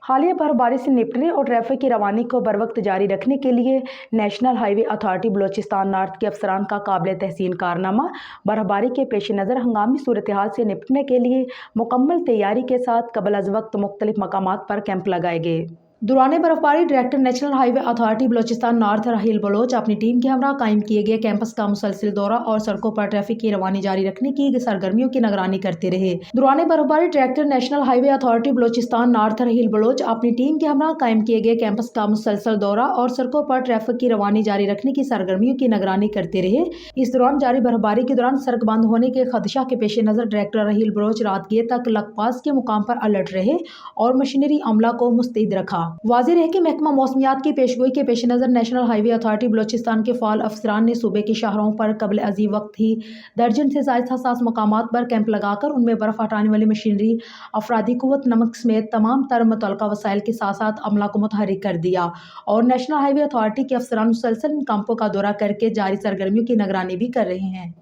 حالیہ برفباری سے نپٹنے اور ٹریفک کی روانی کو بروقت جاری رکھنے کے لیے نیشنل ہائی وے اتھارٹی بلوچستان نارتھ کے افسران کا قابل تحسین کارنامہ برفباری کے پیش نظر ہنگامی صورتحال سے نپٹنے کے لیے مکمل تیاری کے ساتھ قبل از وقت مختلف مقامات پر کیمپ لگائے گئے۔ دوران برفباری ڈائریکٹر نیشنل ہائی وے اتھارٹی بلوچستان نارتھ راہیل بلوچ اپنی ٹیم کے ہمراہ قائم کیے گئے کیمپس کا مسلسل دورہ اور سڑکوں پر ٹریفک کی روانی جاری رکھنے کی سرگرمیوں کی نگرانی کرتے رہے۔ دوران برفباری ڈائریکٹر نیشنل ہائی وے اتھارٹی بلوچستان نارتھ راہیل بلوچ اپنی ٹیم کے ہمراہ قائم کیے گئے کیمپس کا مسلسل دورہ اور سڑکوں پر ٹریفک کی روانی جاری رکھنے کی سرگرمیوں کی نگرانی کرتے رہے۔ اس دوران جاری برفباری کے دوران سڑک بند ہونے کے خدشہ کے پیش نظر ڈائریکٹر راہیل بلوچ رات گیر تک لک پاس کے مقام پر الرٹ رہے اور مشینری عملہ کو مستعد رکھا۔ واضح ہے کہ محکمہ موسمیات کی پیشگوئی کے پیش نظر نیشنل ہائی وے اتھارٹی بلوچستان کے فعال افسران نے صوبے کے شاہراہوں پر قبل ازیں وقت ہی درجن سے زائد حساس مقامات پر کیمپ لگا کر ان میں برف ہٹانے والی مشینری، افرادی قوت، نمک سمیت تمام تر متعلقہ وسائل کے ساتھ ساتھ عملہ کو متحرک کر دیا اور نیشنل ہائی وے اتھارٹی کے افسران مسلسل ان کیمپوں کا دورہ کر کے جاری سرگرمیوں کی نگرانی بھی کر رہے ہیں۔